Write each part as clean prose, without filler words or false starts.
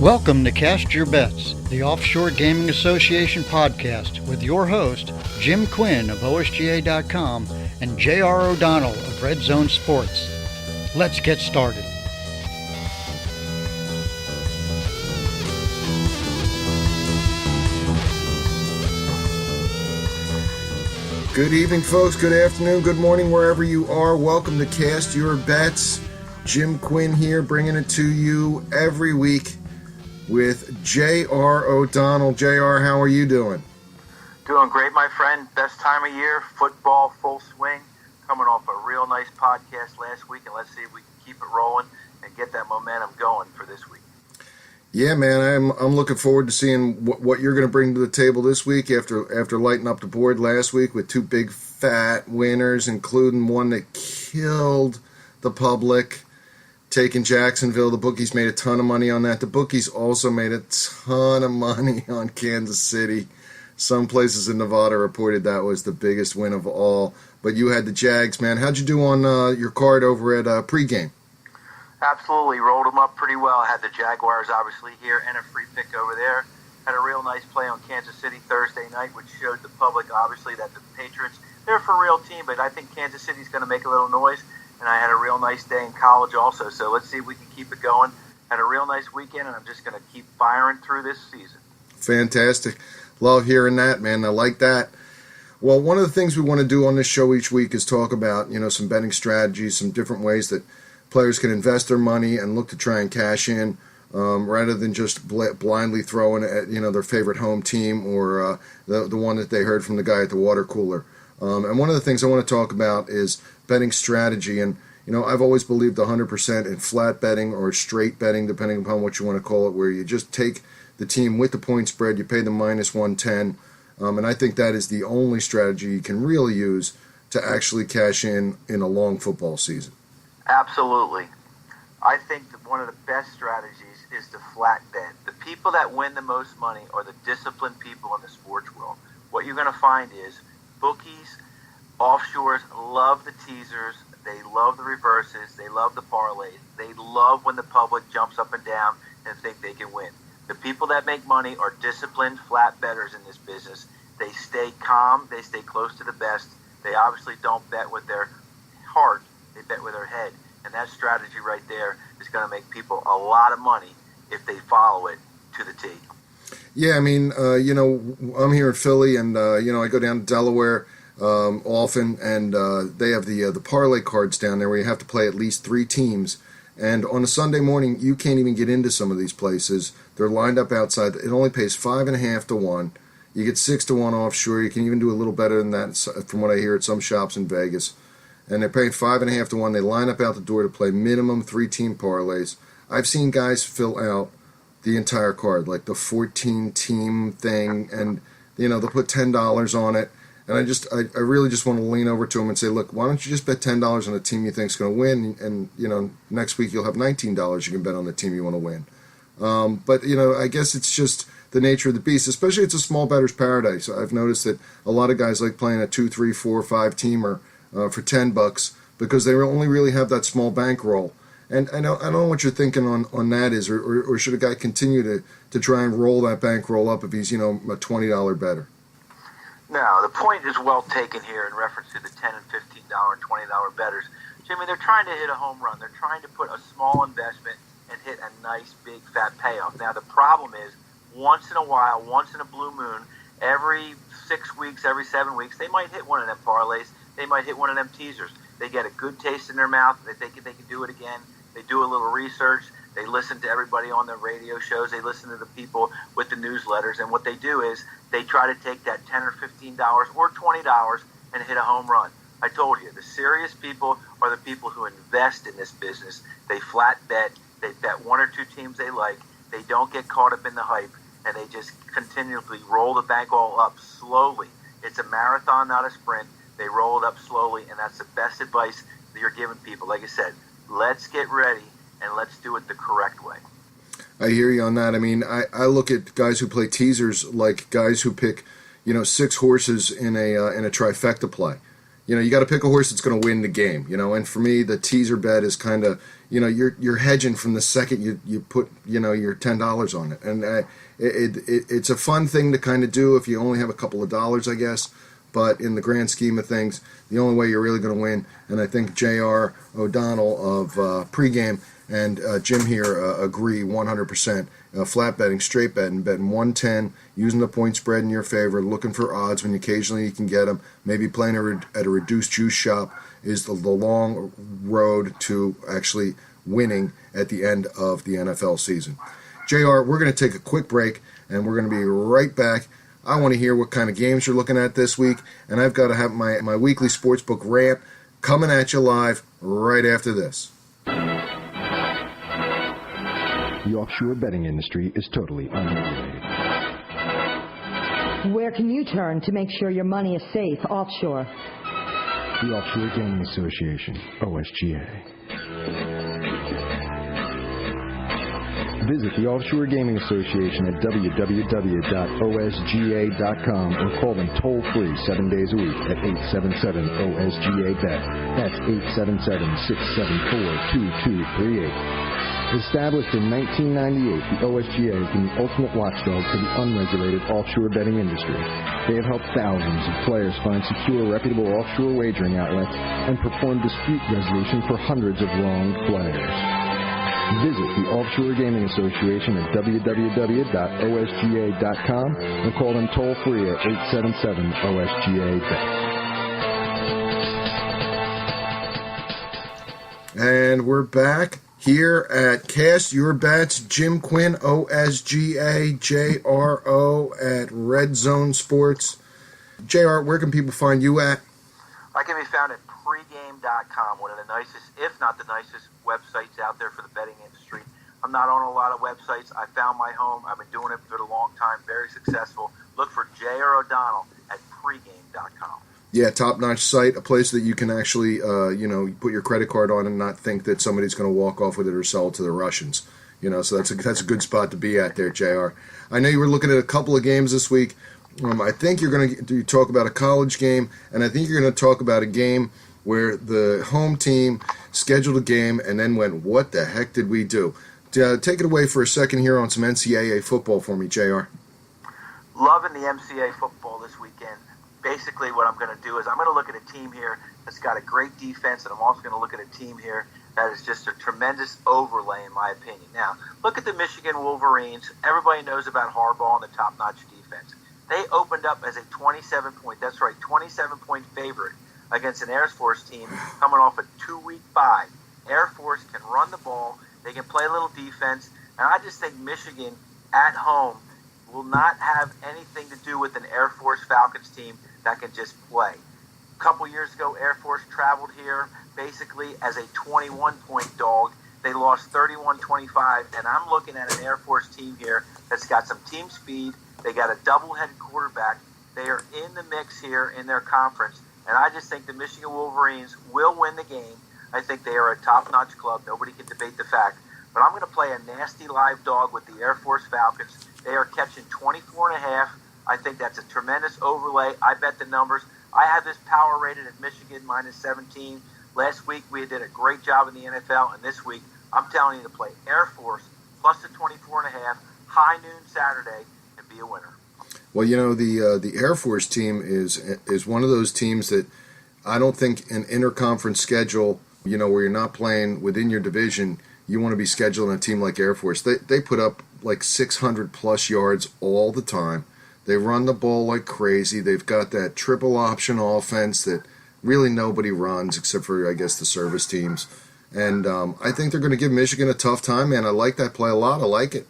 Welcome to Cast Your Bets, the Offshore Gaming Association podcast with your host, Jim Quinn of OSGA.com and J.R. O'Donnell of Redzone Sports. Let's get started. Good evening, folks. Good afternoon. Good morning, wherever you are. Welcome to Cast Your Bets. Jim Quinn here, bringing it to you every week with J.R. O'Donnell. J.R., how are you doing? Doing great, my friend. Best time of year. Football, full swing. Coming off a real nice podcast last week, and let's see if we can keep it rolling and get that momentum going for this week. Yeah, man, I'm looking forward to seeing what you're going to bring to the table this week after lighting up the board last week with two big fat winners, including one that killed the public, taking Jacksonville. The bookies made a ton of money on that. The bookies also made a ton of money on Kansas City. Some places in Nevada reported that was the biggest win of all. But you had the Jags, man. How'd you do on your card over at pregame? Absolutely. Rolled them up pretty well. Had the Jaguars obviously here and a free pick over there. Had a real nice play on Kansas City Thursday night, which showed the public obviously that the Patriots, they're for a real team, but I think Kansas City's going to make a little noise. And I had a real nice day in college also. So let's see if we can keep it going. Had a real nice weekend, and I'm just going to keep firing through this season. Fantastic. Love hearing that, man. I like that. Well, one of the things we want to do on this show each week is talk about, some betting strategies, some different ways that players can invest their money and look to try and cash in rather than just blindly throwing at, their favorite home team or the one that they heard from the guy at the water cooler. And one of the things I want to talk about is betting strategy. And, I've always believed 100% in flat betting or straight betting, depending upon what you want to call it, where you just take the team with the point spread, you pay them minus 110. And I think that is the only strategy you can really use to actually cash in a long football season. Absolutely. I think that one of the best strategies is the flat bet. The people that win the most money are the disciplined people in the sports world. What you're going to find is bookies, offshores love the teasers, they love the reverses, they love the parlays, they love when the public jumps up and down and think they can win. The people that make money are disciplined flat bettors in this business. They stay calm, they stay close to the best. They obviously don't bet with their heart, they bet with their head. And that strategy right there is going to make people a lot of money if they follow it to the T. Yeah, I mean, I'm here in Philly, and, I go down to Delaware often, and they have the parlay cards down there where you have to play at least 3 teams. And on a Sunday morning, you can't even get into some of these places. They're lined up outside. It only pays 5.5 to 1. You get 6 to 1 offshore. You can even do a little better than that, from what I hear, at some shops in Vegas. And they're paying 5.5 to 1. They line up out the door to play minimum 3-team parlays. I've seen guys fill out the entire card, like the 14-team thing, and they'll put $10 on it. And I really just want to lean over to them and say, look, why don't you just bet $10 on a team you think is going to win, and next week you'll have $19 you can bet on the team you want to win. But I guess it's just the nature of the beast. Especially it's a small bettor's paradise. I've noticed that a lot of guys like playing a 2, 3, 4, 5 teamer for $10 because they only really have that small bankroll. And I don't know what you're thinking on that is, or should a guy continue to try and roll that bankroll up if he's a $20 bettor? No, the point is well taken here in reference to the $10 and $15 and $20 bettors. Jimmy, they're trying to hit a home run. They're trying to put a small investment and hit a nice, big, fat payoff. Now, the problem is, once in a while, once in a blue moon, every 6 weeks, every 7 weeks, they might hit one of them parlays. They might hit one of them teasers. They get a good taste in their mouth. They think they can do it again. They do a little research. They listen to everybody on the radio shows. They listen to the people with the newsletters. And what they do is they try to take that $10 or $15 or $20 and hit a home run. I told you, the serious people are the people who invest in this business. They flat bet. They bet 1 or 2 teams they like. They don't get caught up in the hype, and they just continually roll the bankroll up slowly. It's a marathon, not a sprint. They roll it up slowly, and that's the best advice that you're giving people. Like I said, let's get ready, and let's do it the correct way. I hear you on that. I mean, I look at guys who play teasers like guys who pick, 6 horses in a trifecta play. you got to pick a horse that's going to win the game. And for me, the teaser bet is kind of, you're hedging from the second you put, your $10 on it. And it's a fun thing to kind of do if you only have a couple of dollars, I guess. But in the grand scheme of things, the only way you're really going to win, and I think J.R. O'Donnell of Pregame and Jim here agree 100%. Flat betting, straight betting 110, using the point spread in your favor, looking for odds when occasionally you can get them. Maybe playing at a reduced juice shop is the long road to actually winning at the end of the NFL season. JR, we're going to take a quick break, and we're going to be right back. I want to hear what kind of games you're looking at this week, and I've got to have my weekly sportsbook rant coming at you live right after this. The offshore betting industry is totally unregulated. Where can you turn to make sure your money is safe offshore? The Offshore Gaming Association, OSGA. Visit the Offshore Gaming Association at www.osga.com or call them toll-free 7 days a week at 877-OSGA-BET. That's 877-674-2238. Established in 1998, the OSGA has been the ultimate watchdog for the unregulated offshore betting industry. They have helped thousands of players find secure, reputable offshore wagering outlets and perform dispute resolution for hundreds of wronged players. Visit the Offshore Gaming Association at www.osga.com and call them toll-free at 877-OSGA-BET. And we're back here at Cast Your Bets. Jim Quinn, OSGA, JRO at Redzone Sports. JR, where can people find you at? I can be found at pregame.com, one of the nicest, if not the nicest, websites out there for the betting industry. I'm not on a lot of websites. I found my home. I've been doing it for a long time, very successful. Look for J.R. O'Donnell at pregame.com. Yeah, top-notch site, a place that you can actually, put your credit card on and not think that somebody's going to walk off with it or sell it to the Russians. So that's a good spot to be at there, JR. I know you were looking at a couple of games this week. I think you're going to talk about a college game, and I think you're going to talk about a game where the home team scheduled a game and then went, what the heck did we do? Take it away for a second here on some NCAA football for me, JR. Loving the NCAA football this weekend. Basically what I'm going to do is I'm going to look at a team here that's got a great defense, and I'm also going to look at a team here that is just a tremendous overlay, in my opinion. Now, look at the Michigan Wolverines. Everybody knows about Harbaugh and the top-notch defense. They opened up as a 27-point favorite against an Air Force team coming off a 2-week bye. Air Force can run the ball. They can play a little defense. And I just think Michigan at home will not have anything to do with an Air Force Falcons team that can just play. A couple years ago, Air Force traveled here basically as a 21-point dog. They lost 31-25, and I'm looking at an Air Force team here that's got some team speed. They got a double-headed quarterback. They are in the mix here in their conference, and I just think the Michigan Wolverines will win the game. I think they are a top-notch club. Nobody can debate the fact. But I'm going to play a nasty live dog with the Air Force Falcons. They are catching 24.5. I think that's a tremendous overlay. I bet the numbers. I have this power rated at Michigan minus 17. Last week we did a great job in the NFL, and this week I'm telling you to play Air Force plus the 24.5, high noon Saturday, and be a winner. Well, the Air Force team is one of those teams that I don't think an interconference schedule, where you're not playing within your division, you want to be scheduling a team like Air Force. They put up like 600-plus yards all the time. They run the ball like crazy. They've got that triple option offense that really nobody runs except for, I guess, the service teams. And I think they're going to give Michigan a tough time, man. I like that play a lot. I like it.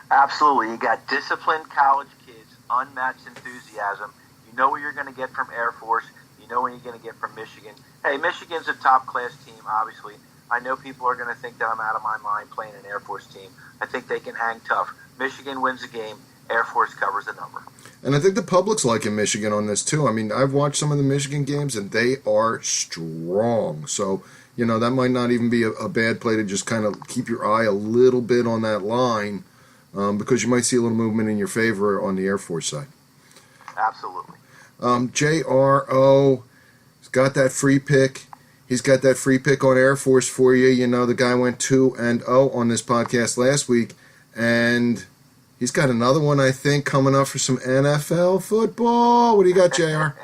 Absolutely. You got disciplined college kids, unmatched enthusiasm. You know what you're going to get from Air Force. You know what you're going to get from Michigan. Hey, Michigan's a top-class team, obviously. I know people are going to think that I'm out of my mind playing an Air Force team. I think they can hang tough. Michigan wins the game. Air Force covers the number. And I think the public's liking Michigan on this, too. I mean, I've watched some of the Michigan games, and they are strong. So, that might not even be a bad play to just kind of keep your eye a little bit on that line because you might see a little movement in your favor on the Air Force side. Absolutely. JRO, He's got that free pick. He's got that free pick on Air Force for you. You know, the guy went 2-0 on this podcast last week, and he's got another one, I think, coming up for some NFL football. What do you got, JR?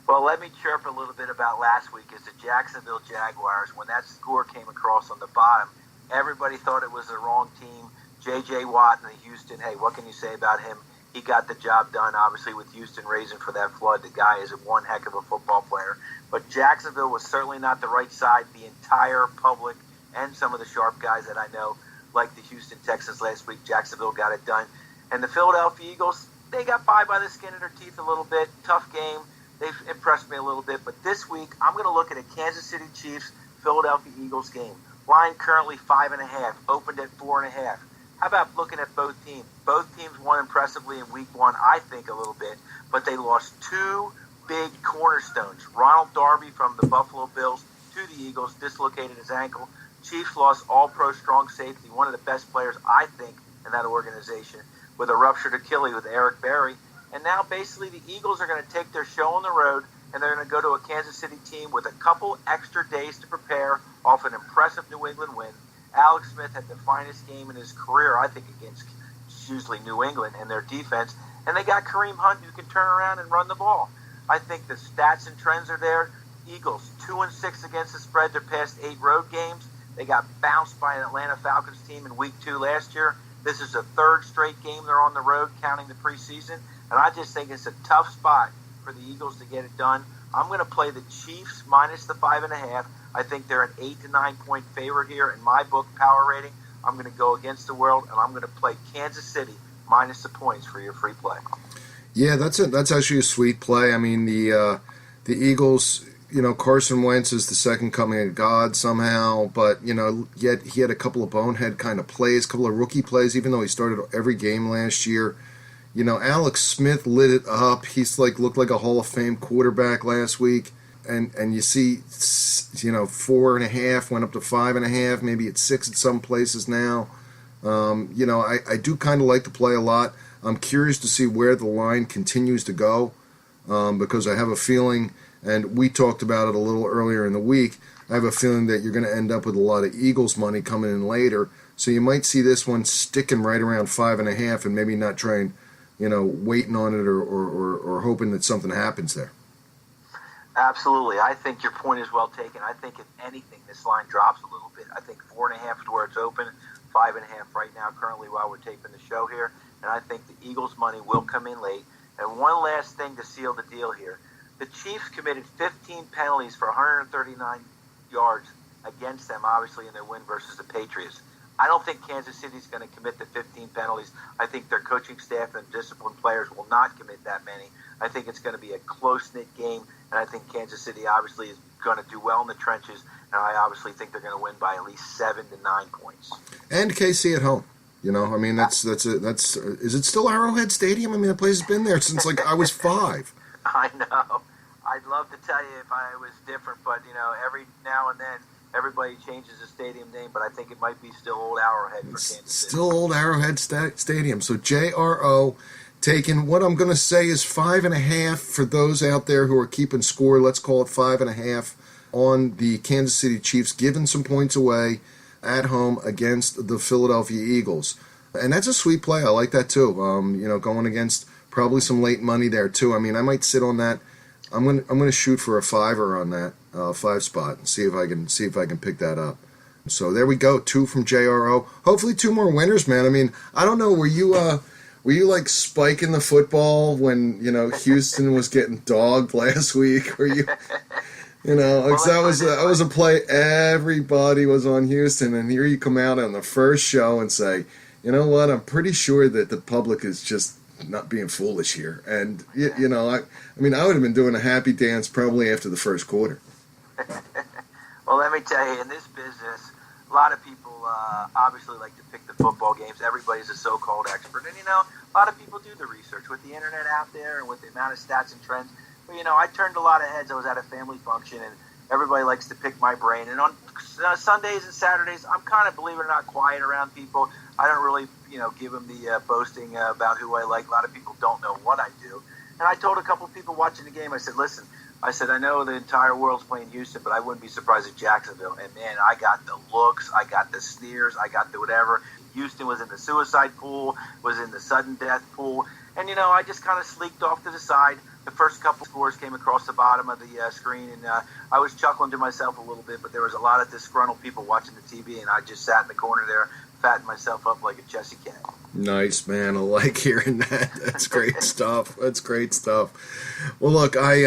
Well, let me chirp a little bit about last week. As the Jacksonville Jaguars, when that score came across on the bottom, everybody thought it was the wrong team. J.J. Watt in the Houston, hey, what can you say about him? He got the job done, obviously, with Houston raising for that flood. The guy is one heck of a football player. But Jacksonville was certainly not the right side. The entire public and some of the sharp guys that I know, like the Houston Texans last week, Jacksonville got it done. And the Philadelphia Eagles, they got by the skin of their teeth a little bit. Tough game. They've impressed me a little bit. But this week, I'm going to look at a Kansas City Chiefs, Philadelphia Eagles game. Line currently 5.5, opened at 4.5. How about looking at both teams? Both teams won impressively in week one, I think, a little bit, but they lost two big cornerstones. Ronald Darby from the Buffalo Bills to the Eagles dislocated his ankle. Chiefs lost all-pro strong safety, one of the best players, I think, in that organization, with a ruptured Achilles with Eric Berry. And now basically the Eagles are going to take their show on the road, and they're going to go to a Kansas City team with a couple extra days to prepare off an impressive New England win. Alex Smith had the finest game in his career, I think, against usually New England and their defense. And they got Kareem Hunt, who can turn around and run the ball. I think the stats and trends are there. Eagles, 2-6 against the spread their past 8 road games. They got bounced by an Atlanta Falcons team in week 2 last year. This is the 3rd straight game they're on the road, counting the preseason. And I just think it's a tough spot for the Eagles to get it done. I'm going to play the Chiefs minus the 5.5. I think they're an 8 to 9 point favorite here in my book power rating. I'm going to go against the world, and I'm going to play Kansas City minus the points for your free play. Yeah, that's actually a sweet play. I mean, the Eagles, you know, Carson Wentz is the second coming of God somehow, but, you know, yet he had a couple of bonehead kind of plays, a couple of rookie plays, even though he started every game last year. You know, Alex Smith lit it up. He's looked like a Hall of Fame quarterback last week. And you see, you know, 4.5 went up to 5.5. Maybe it's 6 at some places now. You know, I do kind of like the play a lot. I'm curious to see where the line continues to go because I have a feeling, and we talked about it a little earlier in the week, I have a feeling that you're going to end up with a lot of Eagles money coming in later. So you might see this one sticking right around 5.5 and maybe not trying, you know, waiting on it or hoping that something happens there. Absolutely. I think your point is well taken. I think if anything, this line drops a little bit. I think 4.5 is where it's open, 5.5 right now currently while we're taping the show here. And I think the Eagles' money will come in late. And one last thing to seal the deal here. The Chiefs committed 15 penalties for 139 yards against them, obviously, in their win versus the Patriots. I don't think Kansas City's going to commit the 15 penalties. I think their coaching staff and disciplined players will not commit that many. I think it's going to be a close-knit game, and I think Kansas City obviously is going to do well in the trenches, and I obviously think they're going to win by at least 7 to 9 points. And KC at home. You know, I mean, that's is it still Arrowhead Stadium? I mean, the place has been there since I was 5. I know. I'd love to tell you if I was different, but you know, every now and then everybody changes the stadium name, but I think it might be still old Arrowhead for Kansas City. Still old Arrowhead Stadium. So JRO taking what I'm going to say is 5.5 for those out there who are keeping score. Let's call it 5.5 on the Kansas City Chiefs, giving some points away at home against the Philadelphia Eagles. And that's a sweet play. I like that too. You know, going against probably some late money there too. I mean, I might sit on that. I'm going to shoot for a 5er on that 5 spot and see if I can pick that up. So there we go. 2 from JRO. Hopefully 2 more winners, man. I mean, I don't know. Were you like spiking the football when, you know, Houston was getting dogged last week? Were you? You know, well, that was a play. Everybody was on Houston, and here you come out on the first show and say, you know what? I'm pretty sure that the public is just not being foolish here. And you know, I mean, I would have been doing a happy dance probably after the first quarter. Well, let me tell you, in this business, a lot of people obviously like to pick the football games. Everybody's a so-called expert, and you know, a lot of people do the research with the internet out there and with the amount of stats and trends. But, you know, I turned a lot of heads. I was at a family function, and everybody likes to pick my brain. And on Sundays and Saturdays, I'm kind of, believe it or not, quiet around people. I don't really, you know, give them the boasting about who I like. A lot of people don't know what I do. And I told a couple of people watching the game, I said, listen, I said, I know the entire world's playing Houston, but I wouldn't be surprised if Jacksonville. And, man, I got the looks, I got the sneers, I got the whatever. Houston was in the suicide pool, was in the sudden death pool. And, I just kind of sleeked off to the side. The first couple scores came across the bottom of the screen, and I was chuckling to myself a little bit, but there was a lot of disgruntled people watching the TV, and I just sat in the corner there, fattening myself up like a Chessy cat. Nice, man. I like hearing that. That's great stuff. That's great stuff. Well, look, I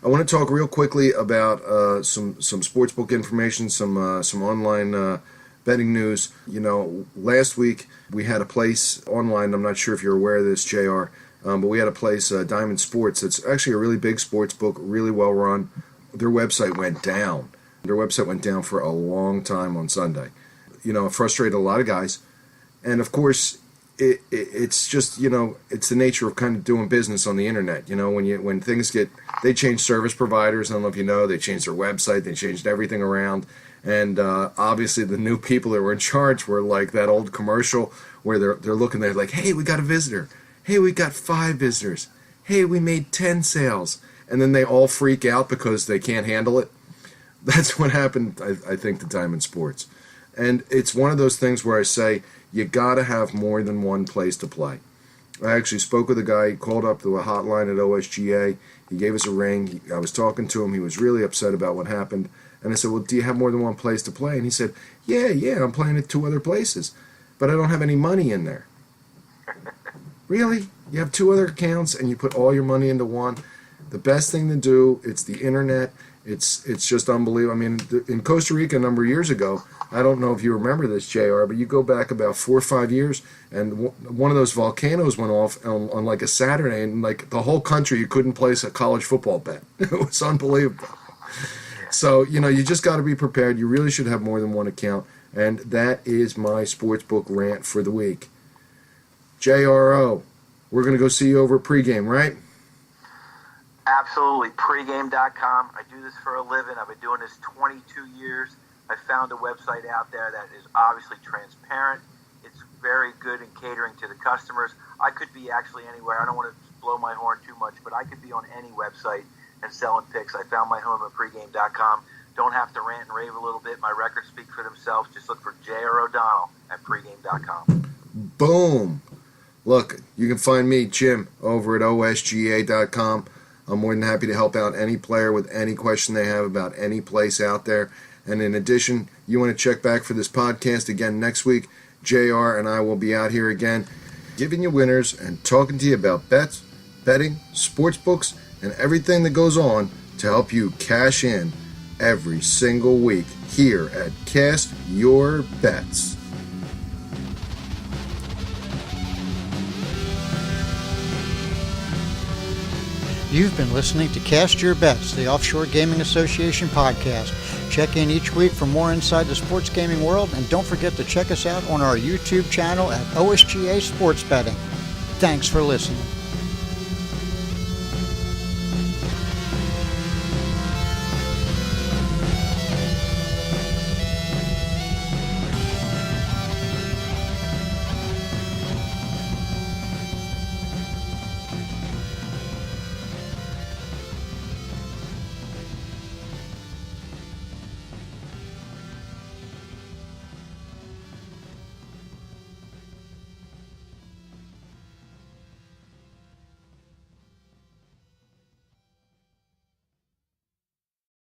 want to talk real quickly about some sportsbook information, some online betting news. Last week we had a place online. I'm not sure if you're aware of this, JR, but we had a place, Diamond Sports. It's actually a really big sports book, really well run. Their website went down. Their website went down for a long time on Sunday. It frustrated a lot of guys, and of course, it's just it's the nature of kind of doing business on the internet. When things they change service providers. I don't know if you know, they changed their website, they changed everything around, and obviously the new people that were in charge were like that old commercial where they're looking, they're like, hey, we got a visitor, hey, we got 5 visitors, hey, we made 10 sales, and then they all freak out because they can't handle it. That's what happened, I think, to Diamond Sports. And it's one of those things where I say, you got to have more than one place to play. I actually spoke with a guy. He called up to a hotline at OSGA. He gave us a ring. I was talking to him. He was really upset about what happened. And I said, well, do you have more than one place to play? And he said, yeah, I'm playing at 2 other places, but I don't have any money in there. Really? You have 2 other accounts and you put all your money into one? The best thing to do, it's the internet. It's just unbelievable. I mean, in Costa Rica a number of years ago, I don't know if you remember this, JR, but you go back about 4 or 5 years, and one of those volcanoes went off on like a Saturday, and like the whole country, you couldn't place a college football bet. It was unbelievable. So, you just got to be prepared. You really should have more than one account, and that is my sportsbook rant for the week. JRO, we're going to go see you over at pregame, right? Absolutely. Pregame.com. I do this for a living. I've been doing this 22 years. I found a website out there that is obviously transparent. It's very good in catering to the customers. I could be actually anywhere. I don't want to blow my horn too much, but I could be on any website and selling picks. I found my home at pregame.com. Don't have to rant and rave a little bit. My records speak for themselves. Just look for J.R. O'Donnell at pregame.com. Boom. Look, you can find me, Jim, over at osga.com. I'm more than happy to help out any player with any question they have about any place out there. And in addition, you want to check back for this podcast again next week, JR and I will be out here again giving you winners and talking to you about bets, betting, sports books, and everything that goes on to help you cash in every single week here at Cast Your Bets. You've been listening to Cast Your Bets, the Offshore Gaming Association podcast. Check in each week for more inside the sports gaming world, and don't forget to check us out on our YouTube channel at OSGA Sports Betting. Thanks for listening.